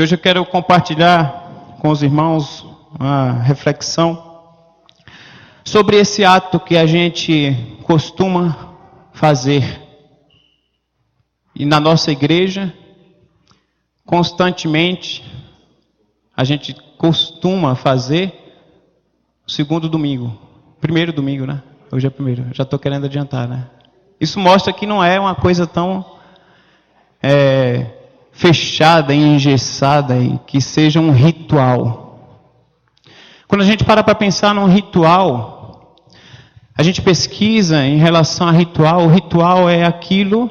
Hoje eu quero compartilhar com os irmãos uma reflexão sobre esse ato que a gente costuma fazer. E na nossa igreja, constantemente, a gente costuma fazer o segundo domingo. Primeiro domingo, né? Hoje é primeiro, já estou querendo adiantar, né? Isso mostra que não é uma coisa tão fechada e engessada e que seja um ritual. Quando a gente para pensar num ritual, a gente pesquisa em relação a ritual. O ritual é aquilo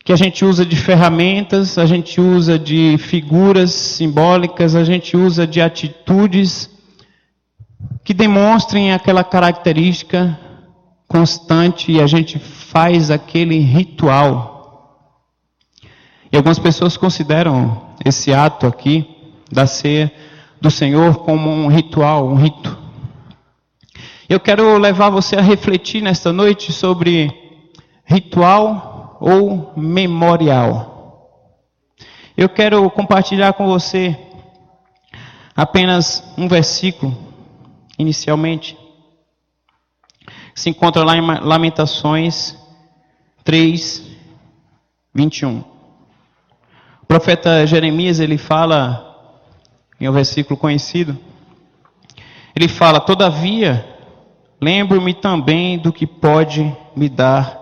que a gente usa de ferramentas, a gente usa de figuras simbólicas, a gente usa de atitudes que demonstrem aquela característica constante e a gente faz aquele ritual. E algumas pessoas consideram esse ato aqui da ceia do Senhor como um ritual, um rito. Eu quero levar você a refletir nesta noite sobre ritual ou memorial. Eu quero compartilhar com você apenas um versículo, inicialmente. Se encontra lá em Lamentações 3, 21. O profeta Jeremias, ele fala, em um versículo conhecido, ele fala: todavia, lembro-me também do que pode me dar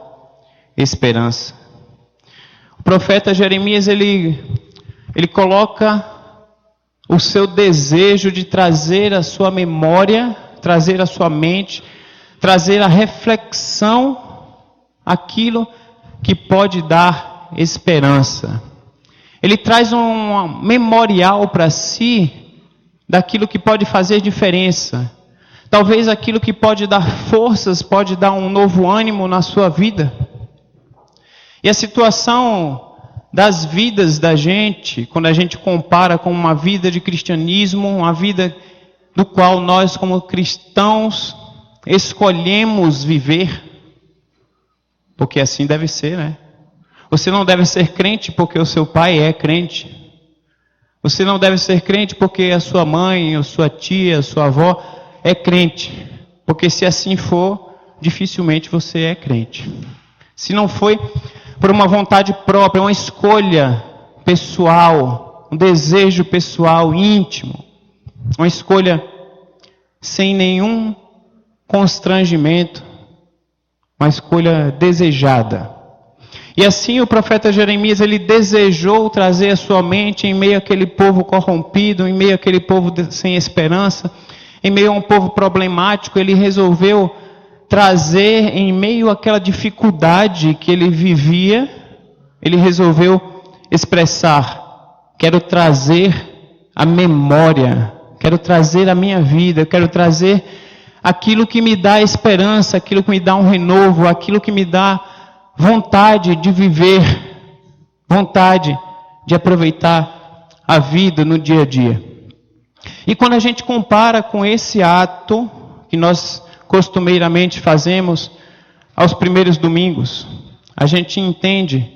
esperança. O profeta Jeremias, ele coloca o seu desejo de trazer à sua memória, trazer à sua mente, trazer à reflexão aquilo que pode dar esperança. Ele traz um memorial para si daquilo que pode fazer diferença. Talvez aquilo que pode dar forças, pode dar um novo ânimo na sua vida. E a situação das vidas da gente, quando a gente compara com uma vida de cristianismo, uma vida do qual nós como cristãos escolhemos viver, porque assim deve ser, né? Você não deve ser crente porque o seu pai é crente. Você não deve ser crente porque a sua mãe, a sua tia, a sua avó é crente. Porque se assim for, dificilmente você é crente. Se não foi por uma vontade própria, uma escolha pessoal, um desejo pessoal íntimo, uma escolha sem nenhum constrangimento, uma escolha desejada. E assim o profeta Jeremias, ele desejou trazer a sua mente em meio àquele povo corrompido, em meio àquele povo sem esperança, em meio a um povo problemático. Ele resolveu trazer em meio àquela dificuldade que ele vivia, ele resolveu expressar: quero trazer a memória, quero trazer a minha vida, quero trazer aquilo que me dá esperança, aquilo que me dá um renovo, aquilo que me dá vontade de viver, vontade de aproveitar a vida no dia a dia. E quando a gente compara com esse ato que nós costumeiramente fazemos aos primeiros domingos, a gente entende,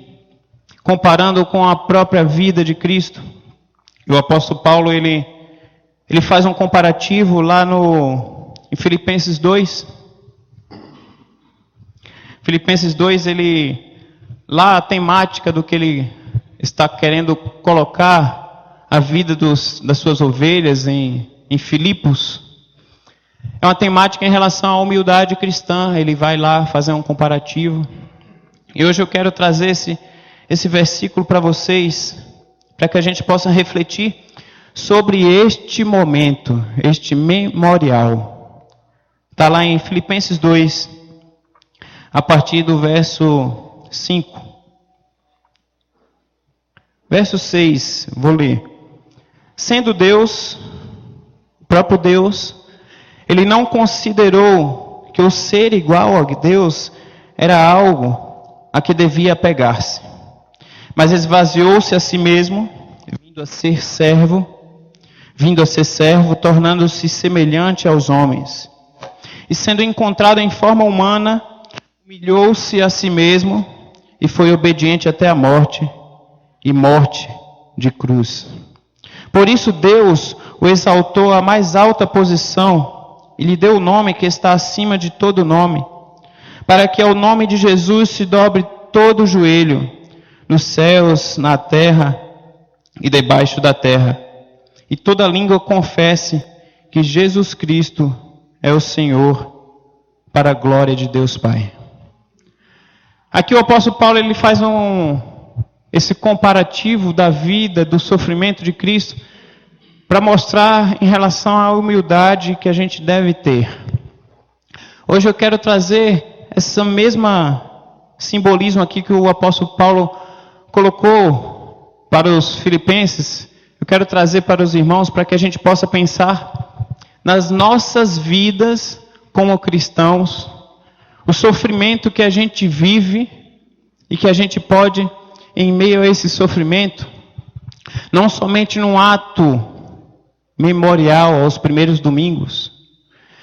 comparando com a própria vida de Cristo. E o apóstolo Paulo, ele faz um comparativo lá em Filipenses 2. Filipenses 2, lá a temática do que ele está querendo colocar a vida das suas ovelhas em Filipos, é uma temática em relação à humildade cristã. Ele vai lá fazer um comparativo. E hoje eu quero trazer esse versículo para vocês, para que a gente possa refletir sobre este momento, este memorial. Está lá em Filipenses 2, a partir do verso 5. Verso 6, vou ler. Sendo Deus, o próprio Deus, ele não considerou que o ser igual a Deus era algo a que devia apegar-se, mas esvaziou-se a si mesmo, vindo a ser servo, tornando-se semelhante aos homens. E sendo encontrado em forma humana, humilhou-se a si mesmo e foi obediente até a morte, e morte de cruz. Por isso Deus o exaltou à mais alta posição e lhe deu o nome que está acima de todo nome, para que ao nome de Jesus se dobre todo o joelho, nos céus, na terra e debaixo da terra, e toda língua confesse que Jesus Cristo é o Senhor, para a glória de Deus Pai. Aqui o apóstolo Paulo ele faz esse comparativo da vida, do sofrimento de Cristo, para mostrar em relação à humildade que a gente deve ter. Hoje eu quero trazer esse mesmo simbolismo aqui que o apóstolo Paulo colocou para os filipenses. Eu quero trazer para os irmãos para que a gente possa pensar nas nossas vidas como cristãos, o sofrimento que a gente vive e que a gente pode, em meio a esse sofrimento, não somente num ato memorial aos primeiros domingos,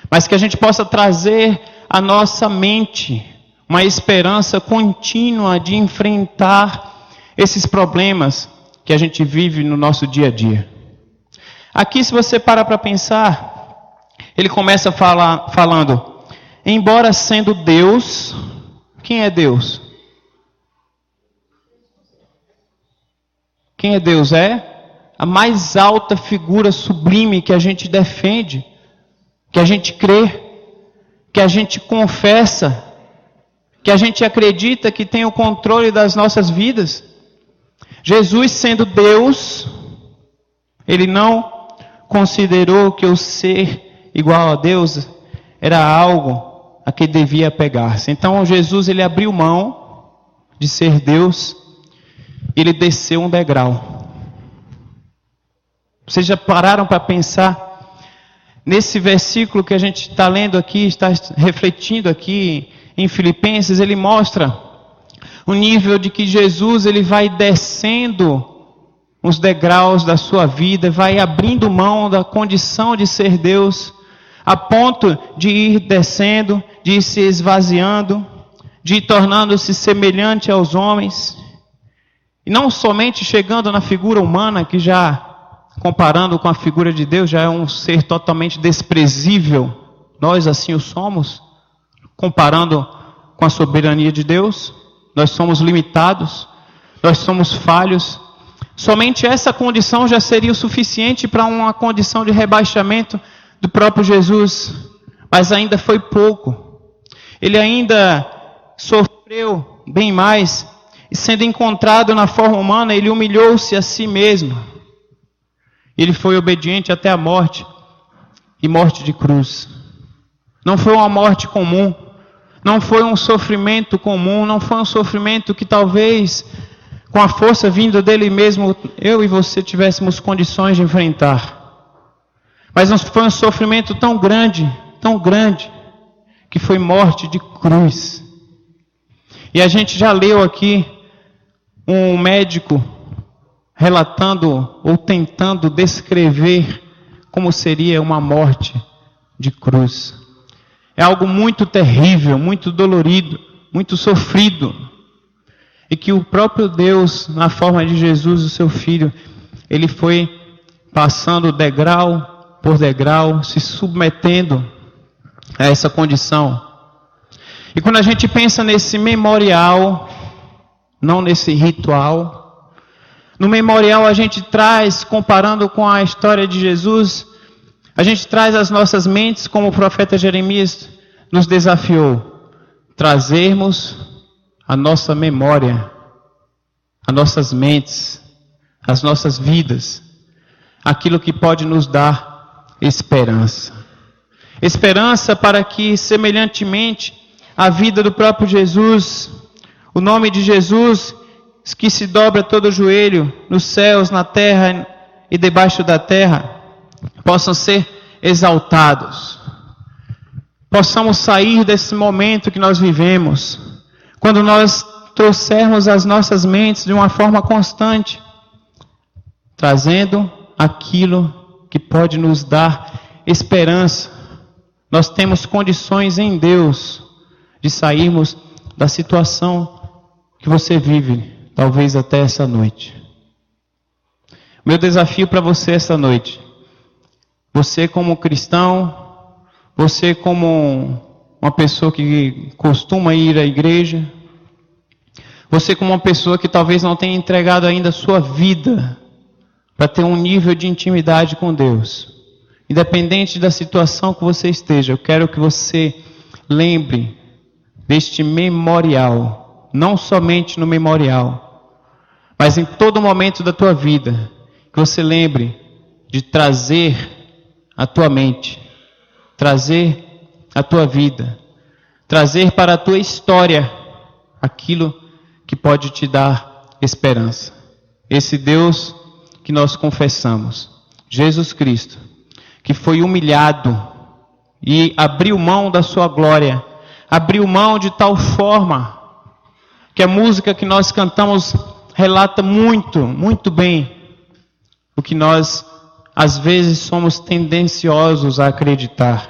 mas que a gente possa trazer à nossa mente uma esperança contínua de enfrentar esses problemas que a gente vive no nosso dia a dia. Aqui, se você parar para pensar, ele começa falando, embora sendo Deus, quem é Deus? Quem é Deus? É a mais alta figura sublime que a gente defende, que a gente crê, que a gente confessa, que a gente acredita que tem o controle das nossas vidas. Jesus, sendo Deus, ele não considerou que o ser igual a Deus era algo a que devia apegar-se. Então Jesus ele abriu mão de ser Deus, ele desceu um degrau. Vocês já pararam para pensar nesse versículo que a gente está lendo aqui, está refletindo aqui em Filipenses, ele mostra o nível de que Jesus ele vai descendo os degraus da sua vida, vai abrindo mão da condição de ser Deus, a ponto de ir descendo, de ir se esvaziando, de ir tornando-se semelhante aos homens, e não somente chegando na figura humana, que já, comparando com a figura de Deus, já é um ser totalmente desprezível, nós assim o somos, comparando com a soberania de Deus, nós somos limitados, nós somos falhos. Somente essa condição já seria o suficiente para uma condição de rebaixamento do próprio Jesus, mas ainda foi pouco. Ele ainda sofreu bem mais, e sendo encontrado na forma humana, ele humilhou-se a si mesmo. Ele foi obediente até a morte, e morte de cruz. Não foi uma morte comum, não foi um sofrimento comum, não foi um sofrimento que talvez, com a força vinda dele mesmo, eu e você tivéssemos condições de enfrentar. Mas não foi um sofrimento tão grande, que foi morte de cruz. E a gente já leu aqui um médico relatando ou tentando descrever como seria uma morte de cruz. É algo muito terrível, muito dolorido, muito sofrido. E que o próprio Deus, na forma de Jesus, o seu Filho, ele foi passando degrau por degrau, se submetendo a essa condição. E quando a gente pensa nesse memorial, não nesse ritual, no memorial a gente traz, comparando com a história de Jesus, a gente traz as nossas mentes, como o profeta Jeremias nos desafiou, trazermos a nossa memória, as nossas mentes, as nossas vidas, aquilo que pode nos dar esperança. Esperança para que, semelhantemente à vida do próprio Jesus, o nome de Jesus, que se dobra todo o joelho, nos céus, na terra e debaixo da terra, possam ser exaltados. Possamos sair desse momento que nós vivemos, quando nós trouxermos as nossas mentes de uma forma constante, trazendo aquilo que pode nos dar esperança. Nós temos condições em Deus de sairmos da situação que você vive, talvez até essa noite. Meu desafio para você essa noite, você como cristão, você como uma pessoa que costuma ir à igreja, você como uma pessoa que talvez não tenha entregado ainda a sua vida para ter um nível de intimidade com Deus. Independente da situação que você esteja, eu quero que você lembre deste memorial, não somente no memorial, mas em todo momento da tua vida, que você lembre de trazer a tua mente, trazer a tua vida, trazer para a tua história aquilo que pode te dar esperança. Esse Deus que nós confessamos, Jesus Cristo, que foi humilhado e abriu mão da sua glória, abriu mão de tal forma que a música que nós cantamos relata muito bem o que nós às vezes somos tendenciosos a acreditar.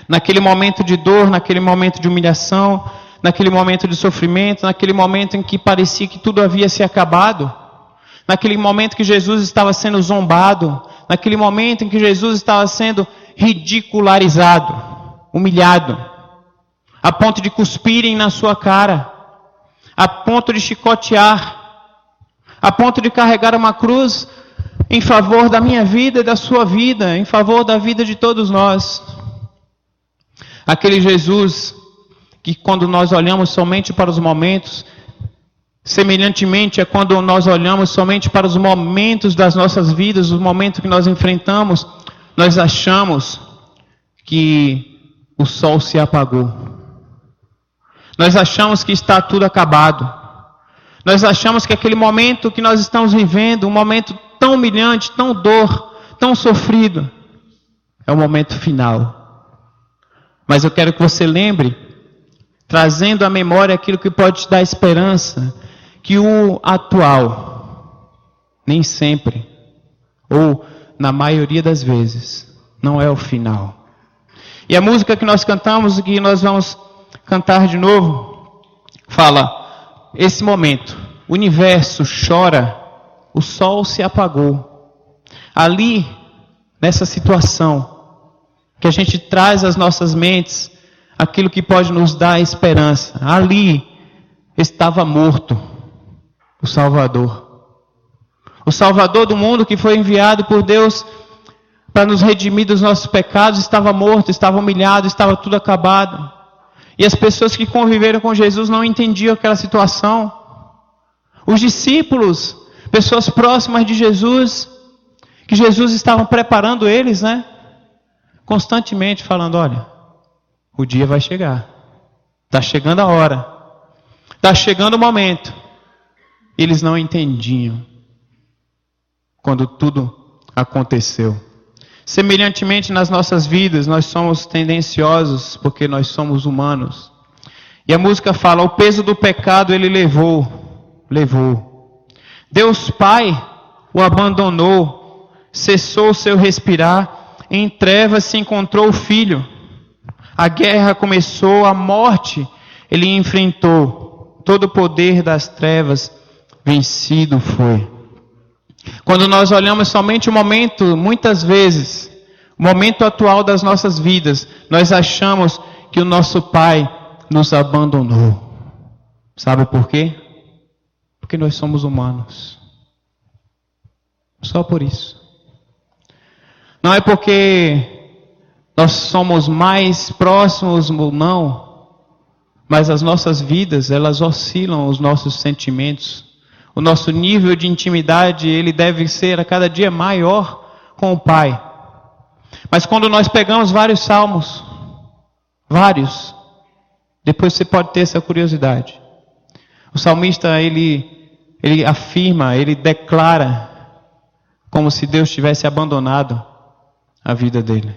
Naquele momento de dor, naquele momento de humilhação, naquele momento de sofrimento, naquele momento em que parecia que tudo havia se acabado, naquele momento que Jesus estava sendo zombado, naquele momento em que Jesus estava sendo ridicularizado, humilhado, a ponto de cuspirem na sua cara, a ponto de chicotear, a ponto de carregar uma cruz em favor da minha vida e da sua vida, em favor da vida de todos nós. Aquele Jesus que quando nós olhamos somente para os momentos, semelhantemente a quando nós olhamos somente para os momentos das nossas vidas, os momentos que nós enfrentamos, nós achamos que o sol se apagou. Nós achamos que está tudo acabado. Nós achamos que aquele momento que nós estamos vivendo, um momento tão humilhante, tão dor, tão sofrido, é o momento final. Mas eu quero que você lembre, trazendo à memória aquilo que pode te dar esperança, que o atual, nem sempre, ou na maioria das vezes, não é o final. E a música que nós cantamos, que nós vamos cantar de novo, fala, esse momento, o universo chora, o sol se apagou. Ali, nessa situação, que a gente traz às nossas mentes, aquilo que pode nos dar esperança. Ali, estava morto o Salvador. O Salvador do mundo que foi enviado por Deus para nos redimir dos nossos pecados, estava morto, estava humilhado, estava tudo acabado. E as pessoas que conviveram com Jesus não entendiam aquela situação. Os discípulos, pessoas próximas de Jesus, que Jesus estava preparando eles, constantemente falando, olha, o dia vai chegar. Está chegando a hora. Está chegando o momento. Eles não entendiam quando tudo aconteceu. Semelhantemente nas nossas vidas, nós somos tendenciosos porque nós somos humanos. E a música fala, o peso do pecado ele levou. Deus Pai o abandonou, cessou o seu respirar, em trevas se encontrou o Filho. A guerra começou, a morte ele enfrentou, todo o poder das trevas vencido foi. Quando nós olhamos somente o momento, muitas vezes, o momento atual das nossas vidas, nós achamos que o nosso Pai nos abandonou. Sabe por quê? Porque nós somos humanos. Só por isso. Não é porque nós somos mais próximos ou não, mas as nossas vidas, elas oscilam os nossos sentimentos. O nosso nível de intimidade, ele deve ser a cada dia maior com o Pai. Mas quando nós pegamos vários salmos, depois você pode ter essa curiosidade. O salmista, ele afirma, ele declara, como se Deus tivesse abandonado a vida dele.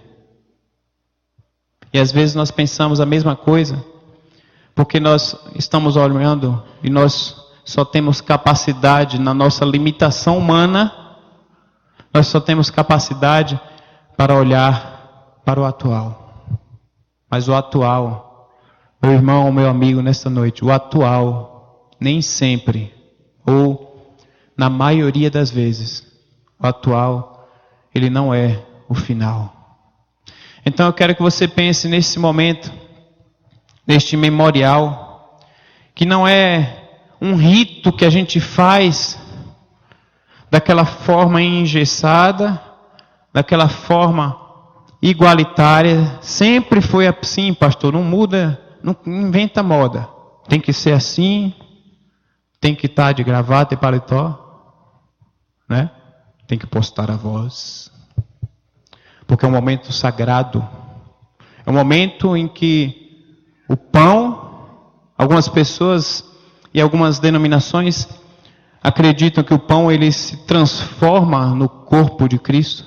E às vezes nós pensamos a mesma coisa, porque nós estamos olhando e nós só temos capacidade, na nossa limitação humana, nós só temos capacidade para olhar para o atual. Mas o atual, meu irmão, meu amigo, nesta noite, o atual, nem sempre, ou na maioria das vezes, O atual, ele não é o final. Então eu quero que você pense nesse momento, neste memorial, que não é um rito que a gente faz daquela forma engessada, daquela forma igualitária. Sempre foi assim, pastor, não muda, não inventa moda. Tem que ser assim, tem que estar de gravata e paletó, né? Tem que postar a voz. Porque é um momento sagrado. É um momento em que o pão, algumas pessoas e algumas denominações acreditam que o pão ele se transforma no corpo de Cristo.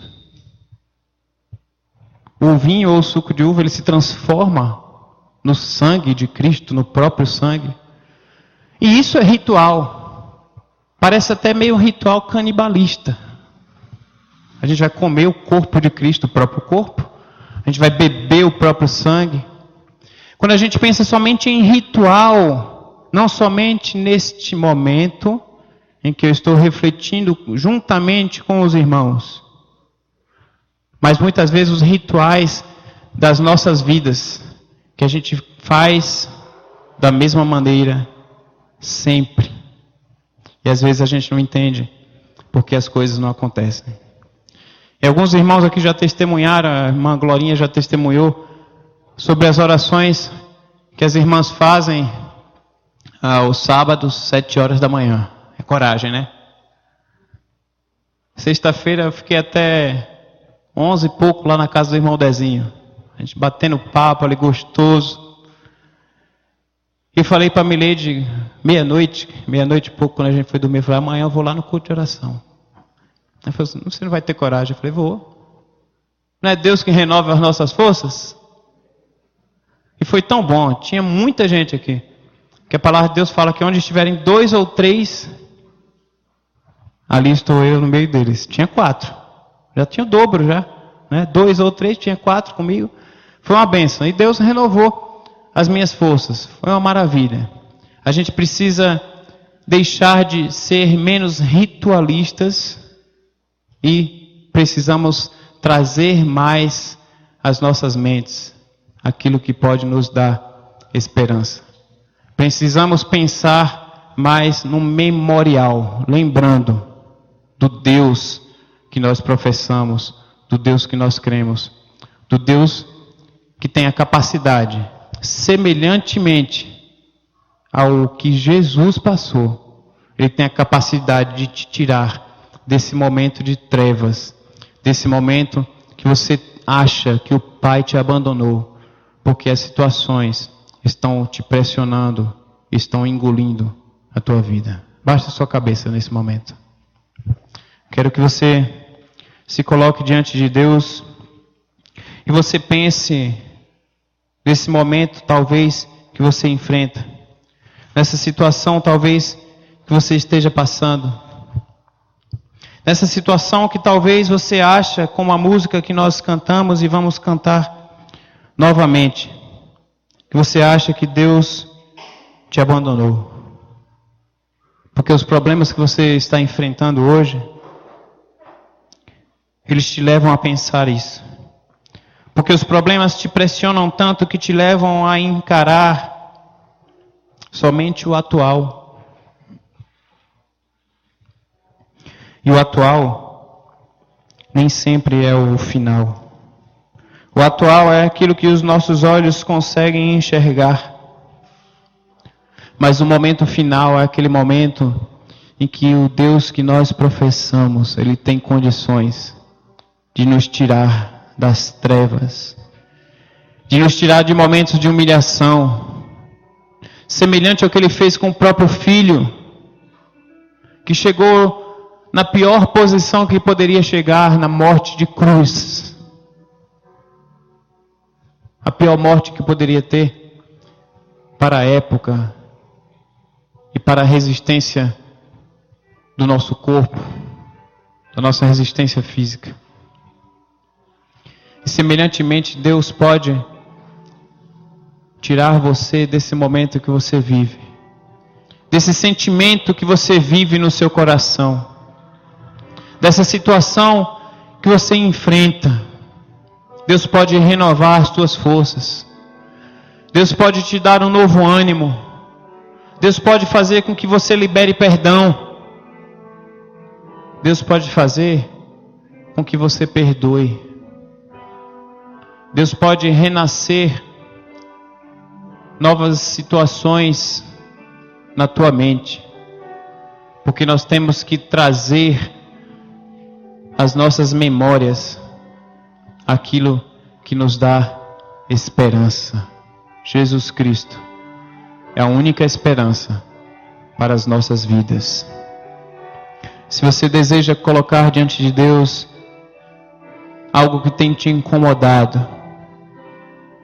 O vinho ou o suco de uva ele se transforma no sangue de Cristo, no próprio sangue. E isso é ritual. Parece até meio ritual canibalista. A gente vai comer o corpo de Cristo, o próprio corpo. A gente vai beber o próprio sangue. Quando a gente pensa somente em ritual, não somente neste momento em que eu estou refletindo juntamente com os irmãos, mas muitas vezes os rituais das nossas vidas, que a gente faz da mesma maneira, sempre. E às vezes a gente não entende porque as coisas não acontecem. E alguns irmãos aqui já testemunharam, a irmã Glorinha já testemunhou sobre as orações que as irmãs fazem aos sábados, 7 horas da manhã. É coragem, né? Sexta-feira eu fiquei até 11 e pouco lá na casa do irmão Dezinho. A gente batendo papo ali, gostoso. E falei para a Mileide, meia-noite e pouco, quando a gente foi dormir, eu falei, amanhã eu vou lá no culto de oração. Ela falou assim, você não vai ter coragem? Eu falei, vou. Não é Deus que renova as nossas forças? E foi tão bom, tinha muita gente aqui. Que a palavra de Deus fala que onde estiverem 2 ou 3, ali estou eu no meio deles. Tinha 4. Já tinha o dobro já. Né? 2 ou 3, tinha 4 comigo. Foi uma bênção. E Deus renovou as minhas forças. Foi uma maravilha. A gente precisa deixar de ser menos ritualistas e precisamos trazer mais às nossas mentes aquilo que pode nos dar esperança. Precisamos pensar mais no memorial, lembrando do Deus que nós professamos, do Deus que nós cremos, do Deus que tem a capacidade, semelhantemente ao que Jesus passou, Ele tem a capacidade de te tirar desse momento de trevas, desse momento que você acha que o Pai te abandonou, porque as situações estão te pressionando, estão engolindo a tua vida. Baixa a sua cabeça nesse momento. Quero que você se coloque diante de Deus e você pense nesse momento, talvez, que você enfrenta, nessa situação, talvez, que você esteja passando, nessa situação que talvez você acha, como a música que nós cantamos e vamos cantar novamente, que você acha que Deus te abandonou. Porque os problemas que você está enfrentando hoje, eles te levam a pensar isso. Porque os problemas te pressionam tanto que te levam a encarar somente o atual. E o atual nem sempre é o final. O atual é aquilo que os nossos olhos conseguem enxergar. Mas o momento final é aquele momento em que o Deus que nós professamos, Ele tem condições de nos tirar das trevas, de nos tirar de momentos de humilhação, semelhante ao que Ele fez com o próprio Filho, que chegou na pior posição que poderia chegar, na morte de cruz. A pior morte que poderia ter para a época e para a resistência do nosso corpo, da nossa resistência física. E semelhantemente, Deus pode tirar você desse momento que você vive, desse sentimento que você vive no seu coração, dessa situação que você enfrenta. Deus pode renovar as tuas forças. Deus pode te dar um novo ânimo. Deus pode fazer com que você libere perdão. Deus pode fazer com que você perdoe. Deus pode renascer novas situações na tua mente. Porque nós temos que trazer às nossas memórias aquilo que nos dá esperança. Jesus Cristo é a única esperança para as nossas vidas. Se você deseja colocar diante de Deus algo que tem te incomodado,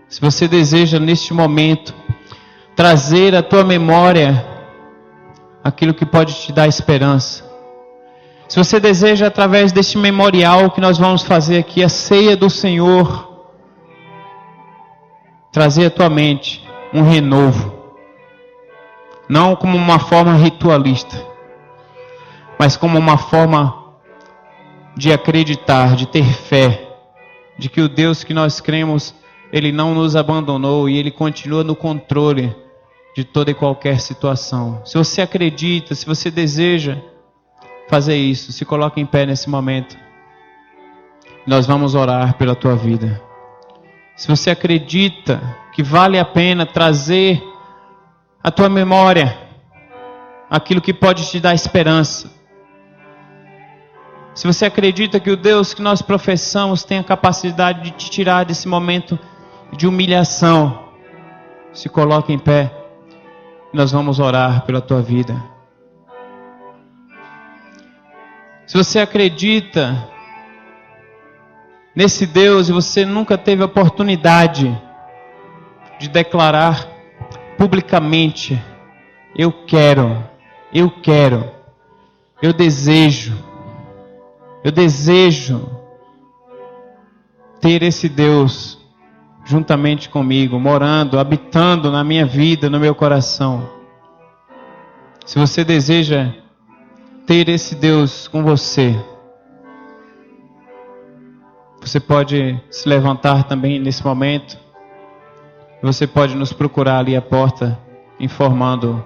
se você deseja neste momento trazer à tua memória aquilo que pode te dar esperança, se você deseja através deste memorial que nós vamos fazer aqui, a ceia do Senhor, trazer à tua mente um renovo, não como uma forma ritualista, mas como uma forma de acreditar, de ter fé, de que o Deus que nós cremos, Ele não nos abandonou e Ele continua no controle de toda e qualquer situação. Se você acredita, se você deseja fazer isso, se coloque em pé nesse momento. Nós vamos orar pela tua vida. Se você acredita que vale a pena trazer à tua memória aquilo que pode te dar esperança, se você acredita que o Deus que nós professamos tem a capacidade de te tirar desse momento de humilhação, se coloque em pé. Nós vamos orar pela tua vida. Se você acredita nesse Deus e você nunca teve a oportunidade de declarar publicamente: eu quero, eu desejo ter esse Deus juntamente comigo, morando, habitando na minha vida, no meu coração. Se você deseja ter esse Deus com você, você pode se levantar também nesse momento. Você pode nos procurar ali à porta, informando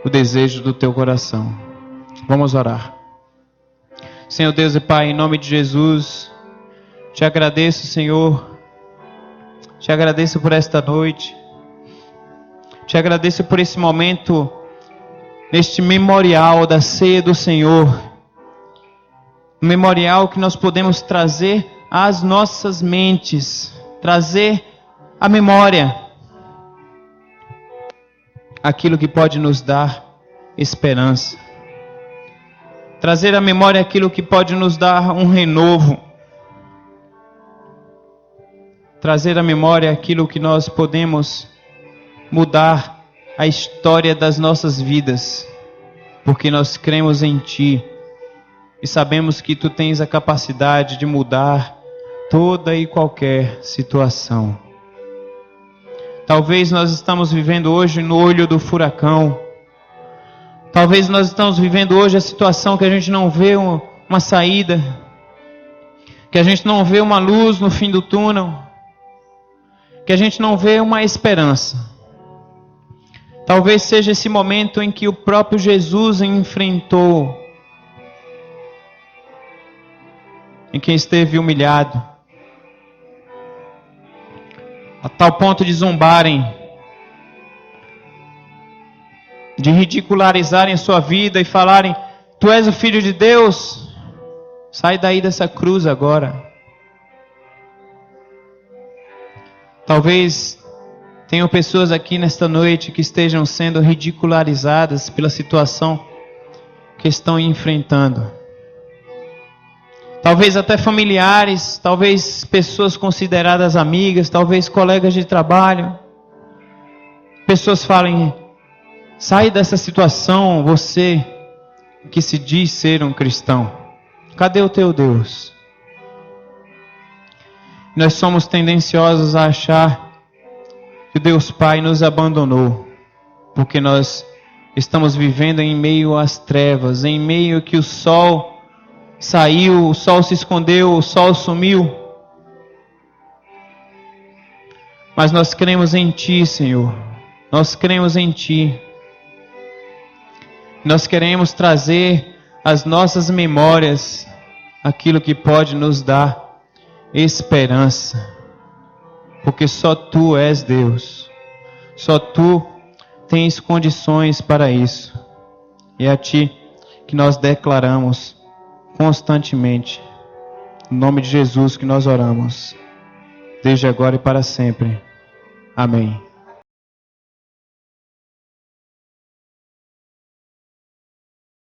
o desejo do teu coração. Vamos orar. Senhor Deus e Pai, em nome de Jesus, te agradeço, Senhor. Te agradeço por esta noite. Te agradeço por esse momento, neste memorial da ceia do Senhor. Um memorial que nós podemos trazer às nossas mentes, trazer à memória aquilo que pode nos dar esperança. Trazer à memória aquilo que pode nos dar um renovo. Trazer à memória aquilo que nós podemos mudar a história das nossas vidas, porque nós cremos em Ti e sabemos que Tu tens a capacidade de mudar toda e qualquer situação. Talvez nós estamos vivendo hoje no olho do furacão. Talvez nós estamos vivendo hoje a situação que a gente não vê uma saída, que a gente não vê uma luz no fim do túnel, que a gente não vê uma esperança. Talvez seja esse momento em que o próprio Jesus enfrentou, em quem esteve humilhado, a tal ponto de zombarem, de ridicularizarem a sua vida e falarem: Tu és o Filho de Deus, sai daí dessa cruz agora. Talvez tenham pessoas aqui nesta noite que estejam sendo ridicularizadas pela situação que estão enfrentando. Talvez até familiares, talvez pessoas consideradas amigas, talvez colegas de trabalho. Pessoas falem: sai dessa situação, você que se diz ser um cristão. Cadê o teu Deus? Nós somos tendenciosos a achar que Deus Pai nos abandonou, porque nós estamos vivendo em meio às trevas, em meio que o sol saiu, o sol se escondeu, o sol sumiu. Mas nós cremos em Ti, Senhor. Nós cremos em Ti. Nós queremos trazer às nossas memórias aquilo que pode nos dar esperança. Porque só Tu és Deus. Só Tu tens condições para isso. E é a Ti que nós declaramos constantemente. Em nome de Jesus que nós oramos. Desde agora e para sempre. Amém.